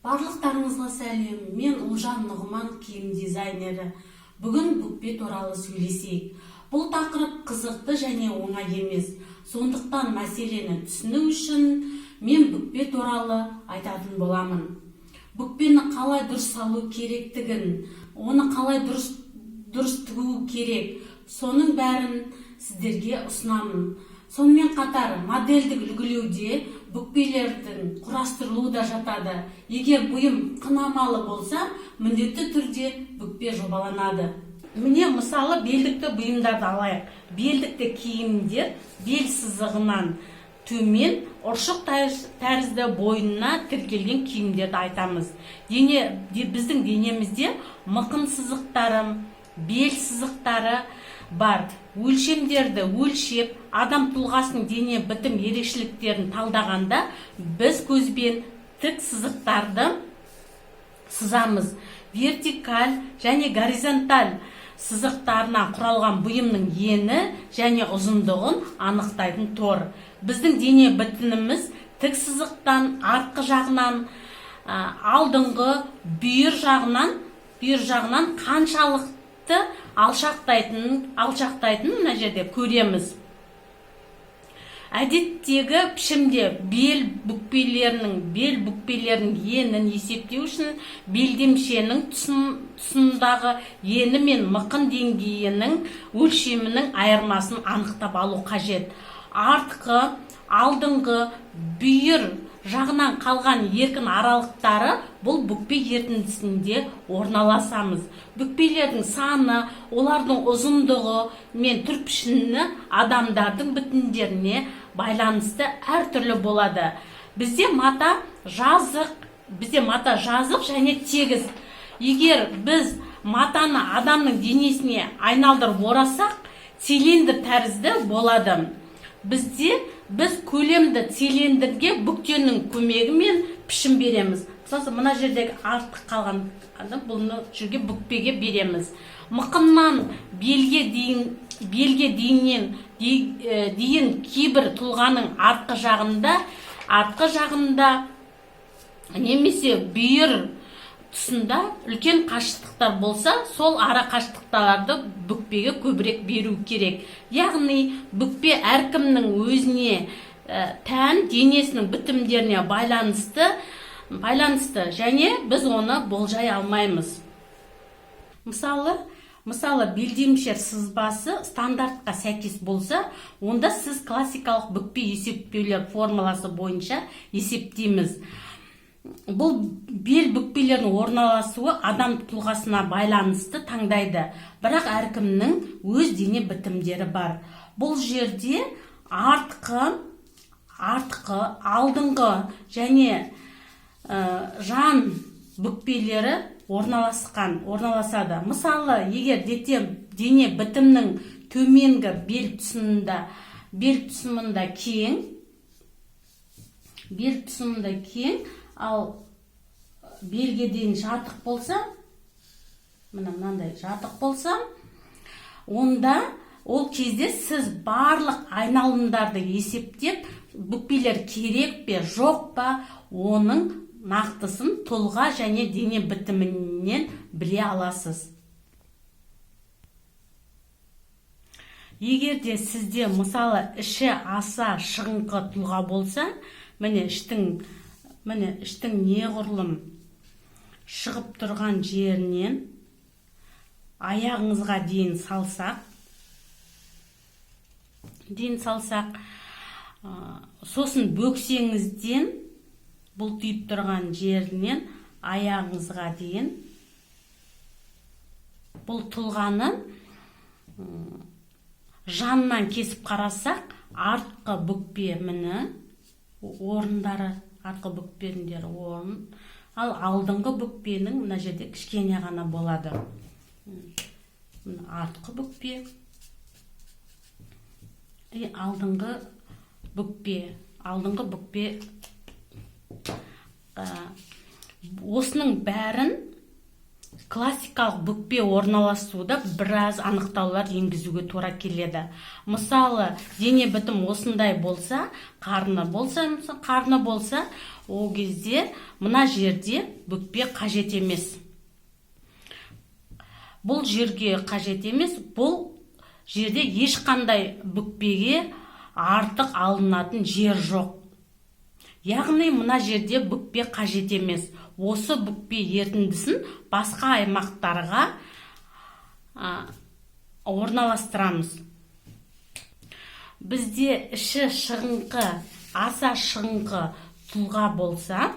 Барлықтарыңызға сәлем. Мен Ұлжан Нұғыман, киім дизайнері. Бүгін бүкпе туралы сөйлесейік. Бұл тақырып қызықты және оңай емес. Сондықтан мәселені түсіну үшін мен бүкпе туралы айтатын боламын. Бүкпені қалай дұрыс салу керектігін, оны қалай дұрыс тігу керек, соның бәрін сіздерге ұсынамын. Сонымен қатар модельдік үлгілеуде бүкпелердің құрастырылуы да жатады. Егер бұйым қынамалы болса, міндетті түрде бүкпе жобаланады. Міне мысалы белдікті бұйымдарды алайық. Белдікті киімдер бел сызығынан төмен ұршық тәрізді бойына тіркелген киімдерді айтамыз. Біздің денемізде мықын сызықтары, бел сызықтары бар. Өлшемдерді өлшеп, адам тұлғасының дене бітім ерекшеліктерін талдағанда біз көзбен тік сызықтарды сызамыз. Вертикаль және горизонталь сызықтарынан құралған бұйымның ені және ұзындығын анықтайтын тор. Біздің дене бітіміміз тік сызықтан артқы жағынан, алдыңғы бүйір жағынан қаншалықты алшақтайтынын мына жерде көреміз. Әдеттегі пішімде бел бүкпелерінің енін есептеу үшін белдемшенің тұсындағы ені мен мықын деңгейінің өлшемінің айырмасын анықтап алу қажет. Артқы, алдыңғы, бүйір жағынан қалған еркін аралықтары бұл бүкпе ертіндісінде орналасамыз. Бүкпелердің саны, олардың ұзындығы мен түр пішіні адамдардың бітімдеріне байланысты әртүрлі болады. Бізде мата жазық және тегіс. Егер біз матаны адамның денесіне айналдырып орасақ, цилиндр тәрізді болады. Біз көлемді цилиндрге бүктеннің көмегімен пішім береміз. Мысалы, мына жердегі артық қалған бұны жүрге бүкпеге береміз. Мықыннан белге дейін кейбір тұлғаның артқы жағында немесе бүйір тұсында үлкен қашықтықтар болса, сол ара қашықтықтарды бүкпеге көбірек беру керек. Яғни бүкпе әркімнің өзіне тән денесінің бітімдеріне байланысты және біз оны болжай алмаймыз. Мысалы белдемшер сызбасы стандартқа сәйкес болса, онда сіз классикалық бүкпе есептеулер формуласы бойынша есептейміз. Бұл бел бүкпелерінің орналасуы адам тұлғасына байланысты таңдайды. Бірақ әркімнің өз дене бітімдері бар. Бұл жерде артқы, алдыңғы және жан бүкпелері орналасады. Мысалы, егер дене бітімнің төменгі бел тұсымында кең, ал белге дейін жатық болса, мынандай жатық болса, онда ол кезде сіз барлық айналымдарды есептеп, бүкпелер керек пе, жоқ па, оның нақтысын тұлға және дене бітімінен біле аласыз. Егер де сізде мысалы іші аса шығыңқы тұлға болса, міне іштің неғұрлым шығып тұрған жерінен аяғыңызға дейін салсақ, сосын бөксеңізден бұлтиып тұрған жерінен аяғыңызға дейін бұл тұлғаны жанынан кесіп қарасақ, артқы бүкпе орындары, артқы бүкпелер орын, ал алдыңғы бүкпенің мына жерде кішкене ғана болады. Артқы бүкпе, алдыңғы бүкпе. Осының бәрін классикалық бүкпе орналасуда біраз анықтаулар енгізуге тура келеді. Мысалы, дене бітім осындай болса, қарны болса, ол кезде мына жерде бүкпе қажет емес. Бұл жерге қажет емес, бұл жерде ешқандай бүкпеге артық алынатын жер жоқ. Яғни мына жерде бүкпе қажет емес. Осы бүкпе ерітіндісін басқа аймақтарға орналастырамыз. Бізде іші шығыңқы, аса шығыңқы тұлға болса,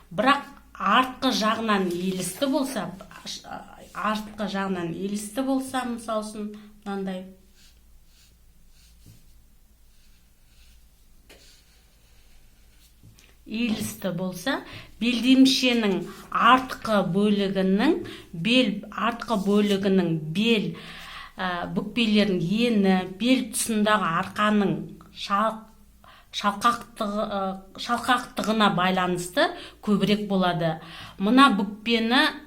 бірақ артқы жағынан елісті болса, мысал үшін мынандай елісті болса, белдемшенің артқы бөлігінің бел бүкпелерінің ені, бел тұсындағы арқаның шалқақтығына байланысты көбірек болады. Мына бүкпені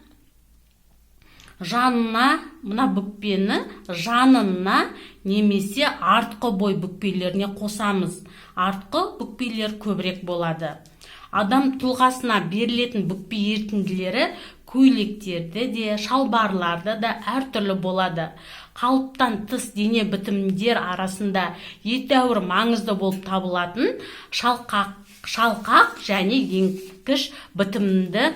жанына немесе артқы бой бүкпелеріне қосамыз. Артқы бүкпелер көбірек болады. Адам тұлғасына берілетін бүкпе ерітінділері көйлектерді де, шалбарларды да әртүрлі болады. Қалыптан тыс дене бітімдер арасында едәуір маңызды болып табылатын шалқақ және еңкіш бітімді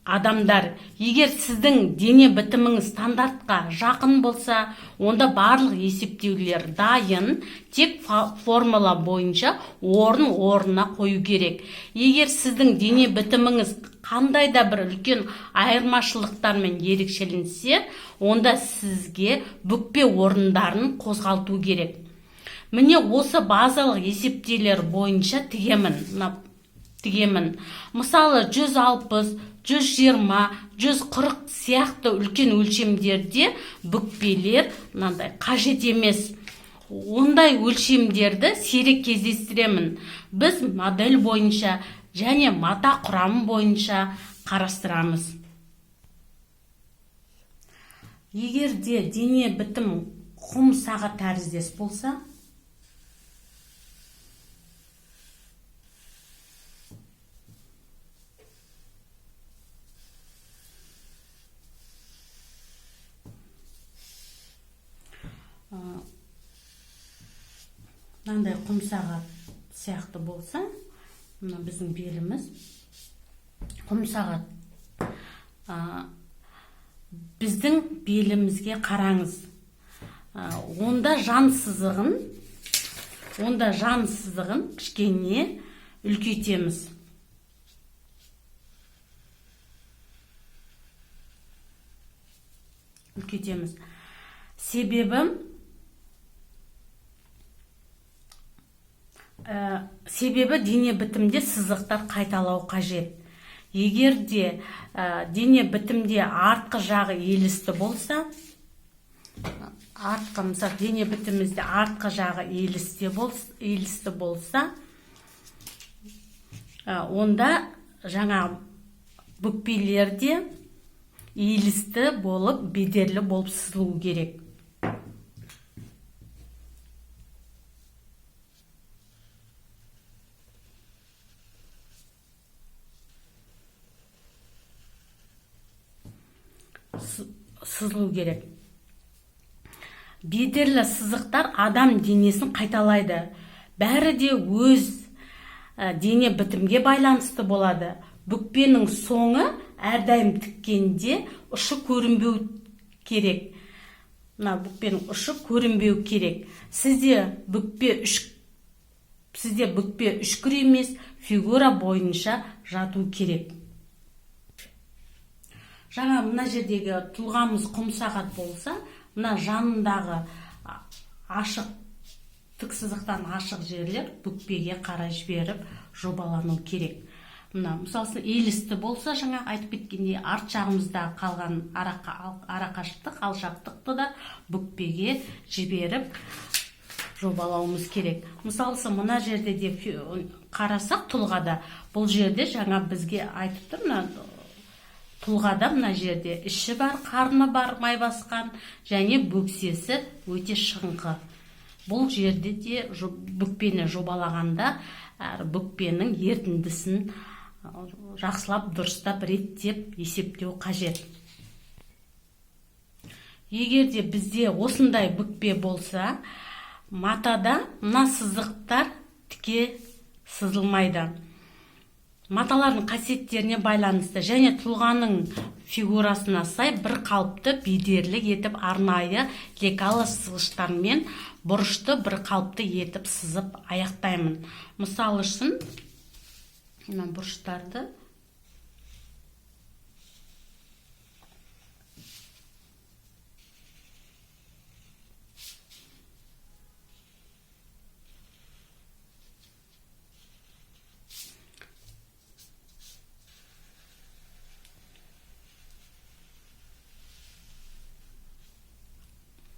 адамдар. Егер сіздің дене бітіміңіз стандартқа жақын болса, онда барлық есептеулер дайын, тек формула бойынша орнына қою керек. Егер сіздің дене бітіміңіз қандай да бір үлкен айырмашылықтармен ерекшеленсе, онда сізге бүкпе орындарын қозғалту керек. Міне осы базалық есептеулер бойынша тігемін. Мысалы 160, 120, 140 сияқты үлкен өлшемдерде бүкпелер қажет емес. Ондай өлшемдерді сирек кездестіремін. Біз модель бойынша және мата құрамы бойынша қарастырамыз. Егер де дене бітім құм сағат тәріздес болса, мынандай құм сағат сияқты болса, мына біздің беліміз құм сағат. Біздің белімізге қараңыз. Онда жан сызығын кішкене үлкейтеміз. Себебі дене бітімде сызықтар қайталау қажет. Егер де дене бітімде артқы жағы елісті болса, дене бітімізде артқы жағы елісті болса, онда жаңа бүкпелерде елісті болып, бедерлі болып сызылу керек. Бедерлі сызықтар адам денесін қайталайды. Бәрі де өз дене бітімге байланысты болады. Бүкпенің соңы әрдайым тіккенде ұшы көрінбеу керек. Бүкпенің ұшы көрінбеу керек. Сізде бүкпе үшкір емес, фигура бойынша жату керек. Жаңа мына жердегі тұлғамыз құм сағат болса, мына жанындағы ашық, тік сызықтан ашық жерлер бүкпеге қарай жіберіп жобалану керек. Мысалы, елісті болса, жаңа айтып кеткендей, арт жағымызда қалған арақашықтық, алшақтықты да бүкпеге жіберіп жобалауымыз керек. Мысалы, мына жерде де қарасақ тұлғада, бұл жерде жаңа бізге айтып тұр, тұлғада мына жерде іші бар, қарны бар, май басқан, және бөксесі өте шығыңқы. Бұл жерде де бүкпені жобалағанда бүкпенің ерітіндісін жақсылап, дұрыстап, реттеп есептеу қажет. Егер де бізде осындай бүкпе болса, матада мына сызықтар тіке сызылмайды. Маталардың қасиеттеріне байланысты және тұлғаның фигурасына сай бір қалыпты бедерлік етіп арнайы лекалы сызғыштармен бұрышты бір қалыпты етіп сызып аяқтаймын. Мысалы үшін мына бұрыштарды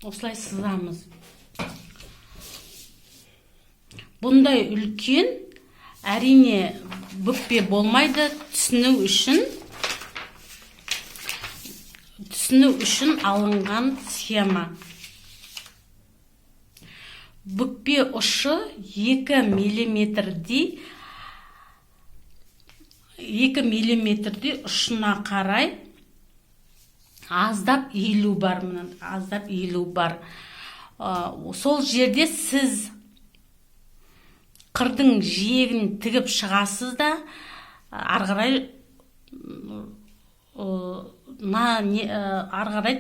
осылай сызамыз. Бұндай үлкен әрине бүкпе болмайды. Түсіну үшін алынған схема. Бүкпе ұшы 2 миллиметрдей ұшына қарай аздап иілу бар. Сол жерде сіз қырдың жиегін тігіп шығасыз да, арғарай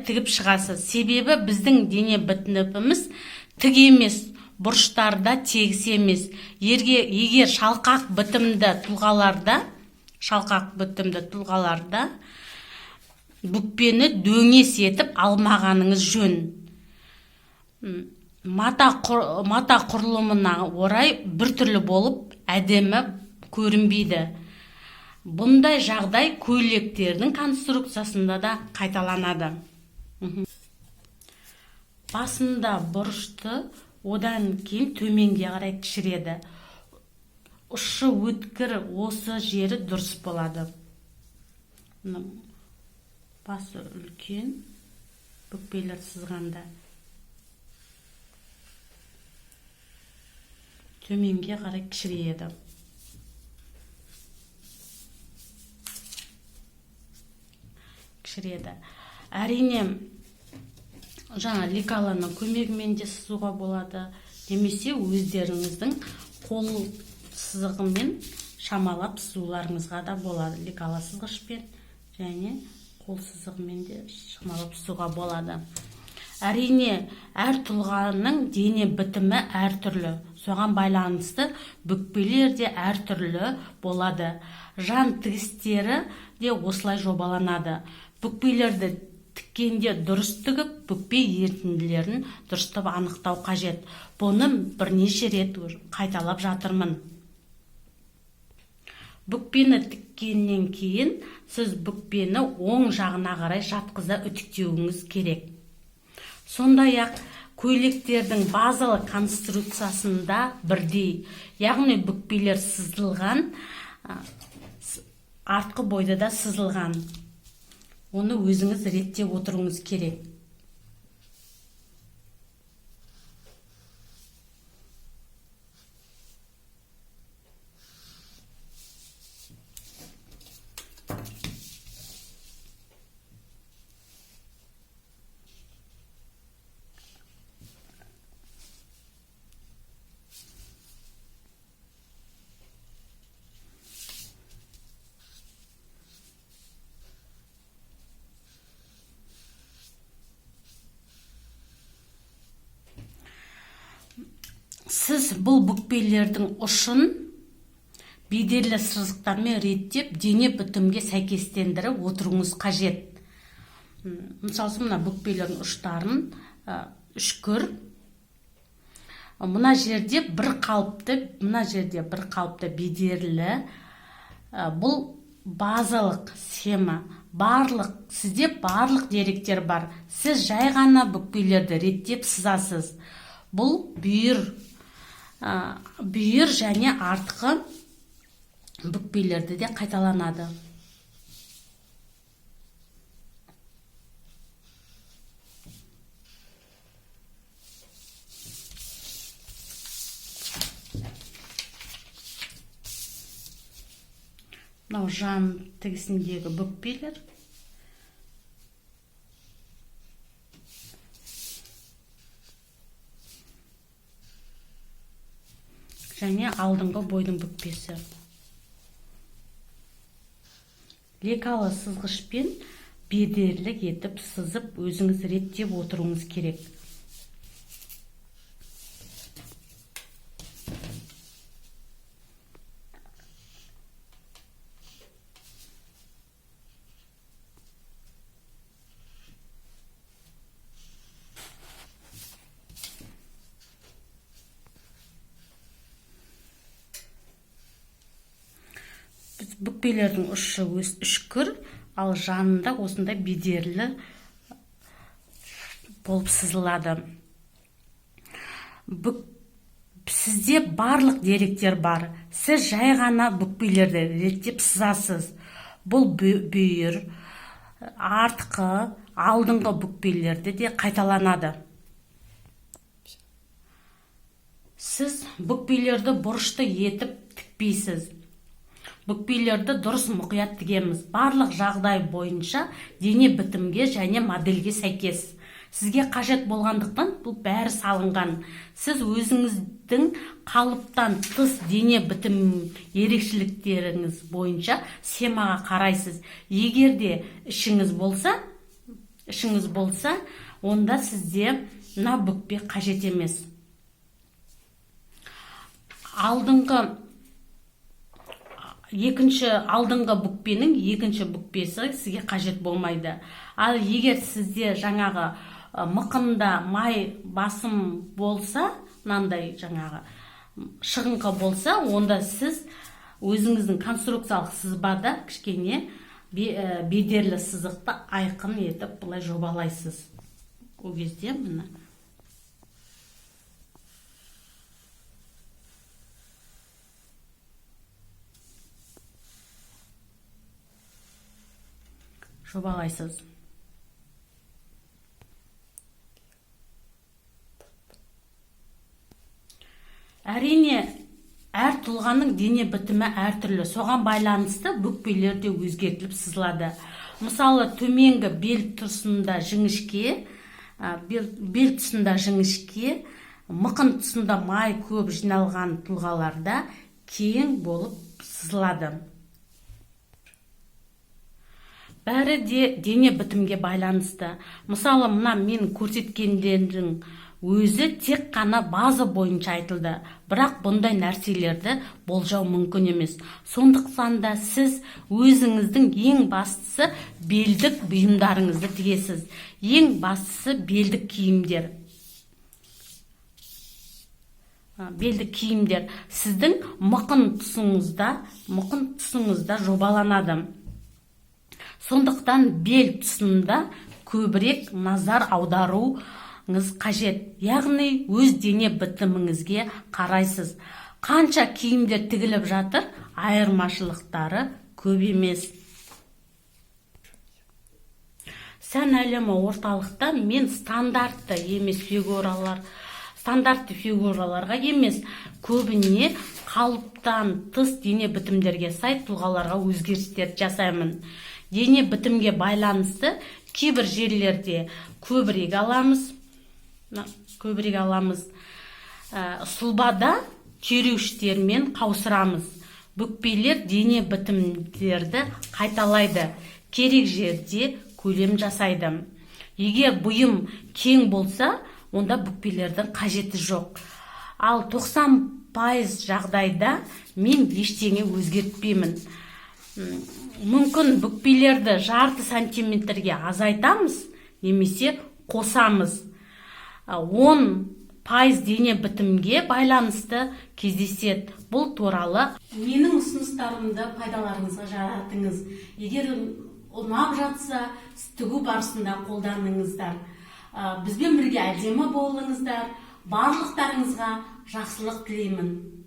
тігіп шығасыз. Себебі біздің дене бітініміз тік емес, бұрыштарда тегіс емес. Егер шалқақ бітімді тұлғаларда бүкпені дөңес етіп алмағаныңыз жөн. Мата құрылымына орай біртүрлі болып әдемі көрінбейді. Бұндай жағдай көйлектердің конструкциясында да қайталанады. Басында бұрышты, одан кейін төменге қарай кішіреді. Ұшы өткір, осы жері дұрыс болады. Басы үлкен бүкпелер сызғанда төменге қарай кішірейеді. Әрине жаңа лекаланың көмегімен де сызуға болады, немесе өздеріңіздің қол сызығымен шамалап сызуларыңызға да болады. Лекала сызғышпен және қол сызығымен де шамалап сызуға болады. Әрине, әр тұлғаның дене бітімі әртүрлі. Соған байланысты бүкпелер де әртүрлі болады. Жан тігістері де осылай жобаланады. Бүкпелерді тіккенде дұрыс тігіп, бүкпе ерітінділерін дұрыстап анықтау қажет. Бұны бірнеше рет қайталап жатырмын. Бүкпені тіккеннен кейін сіз бүкпені оң жағына қарай жатқыза үтіктеуіңіз керек. Сондай-ақ көйлектердің базалық конструкциясында бірдей, яғни бүкпелер сызылған, артқы бойда да сызылған. Оны өзіңіз реттеп отыруыңыз керек. Сіз бұл бүкпелердің ұшын бедерлі сызықтармен реттеп, дене бітімге сәйкестендіріп отыруыңыз қажет. Мысалы, мына бүкпелердің ұштарын үшкір. Мына жерде бір қалыпты бедерлі. Бұл базалық схема. Сізде барлық деректер бар. Сіз жай ғана бүкпелерді реттеп сызасыз. Бұл бүйір және артқы бүкпелерді де қайталанады. мынау жан тігісіндегі бүкпелер. Және алдыңғы бойдың бүкпесі. Лекалы сызғышпен бедерлік етіп сызып өзіңіз реттеп отыруыңыз керек. Бүкпелердің ұшы үшкір, ал жанында осындай бедерлі болып сызылады. Сізде барлық деректер бар. Сіз жай ғана бүкпелерді реттеп сызасыз. Бұл бүйір, артқы, алдыңғы бүкпелерді де қайталанады. Сіз бүкпелерді бұрышты етіп тікпейсіз. Бүкпелерді дұрыс мұқият тігеміз. Барлық жағдай бойынша дене бітімге және модельге сәйкес. Сізге қажет болғандықтан бұл бәрі салынған. Сіз өзіңіздің қалыптан тыс дене бітім ерекшеліктеріңіз бойынша схемаға қарайсыз. Егер де ішіңіз болса, онда сізде мына бүкпе қажет емес. Алдыңғы бүкпенің екінші бүкпесі сізге қажет болмайды. Ал егер сізде жаңағы мықында май басым болса, мынандай жаңағы шығыңқы болса, онда сіз өзіңіздің конструкциялық сызбада кішкене бедерлі сызықты айқын етіп бұлай жобалайсыз. Ол кезде мына жобалайсыз. Әрине, әр тұлғаның дене бітімі әртүрлі. Соған байланысты бүкпелер де өзгертіліп сызылады. Мысалы, төменгі бел тұсында жіңішке, мықын тұсында май көп жиналған тұлғаларда кең болып сызылады. Бәрі де дене бітімге байланысты. Мысалы, мына мен көрсеткендердің өзі тек қана база бойынша айтылды. Бірақ бұндай нәрселерді болжау мүмкін емес. Сондықтан да сіз өзіңіздің ең бастысы белдік бұйымдарыңызды тігесіз. Ең бастысы белдік киімдер. Белдік киімдер сіздің мықын тұсыңызда жобаланады. Сондықтан бел тұсында көбірек назар аударуыңыз қажет. Яғни өз дене бітіміңізге қарайсыз. Қанша киімдер тігіліп жатыр, айырмашылықтары көп емес. Сән әлемі орталықта мен стандартты фигураларға емес, көбіне қалыптан тыс дене бітімдерге сай тұлғаларға өзгерістер жасаймын. Дене бітімге байланысты кейбір жерлерде көбірек аламыз. Сұлбада түйреуіштермен қаусырамыз. Бүкпелер дене бітімдерді қайталайды. Керек жерде көлем жасайды. Егер бұйым кең болса, онда бүкпелердің қажеті жоқ. Ал 90% жағдайда мен ештеңе өзгертпеймін. Мүмкін бүкпелерді жарты сантиметрге азайтамыз, немесе қосамыз. 10% дене бітімге байланысты кездеседі. Бұл туралы менің ұсыныстарымды пайдаларыңызға жаратыңыз. Егер ұнап жатса, тігу барысында қолданыңыздар. Бізбен бірге әдемі болыңыздар. Барлықтарыңызға жақсылық тілеймін.